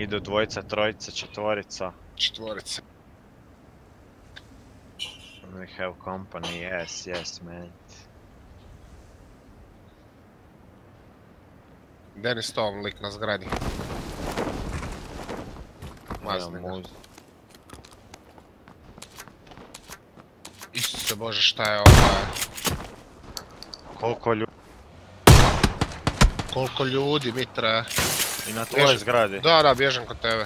Idu dvojica, trojica, četvorica. Četvorica. We have company, yes, man. Denis Tom, lik na zgradi. Mazni ga. Isuse Bože, šta je ovo? Koliko ljudi? Koliko ljudi, Mitre? I na tvojoj zgradi? Da, bježem kod tebe.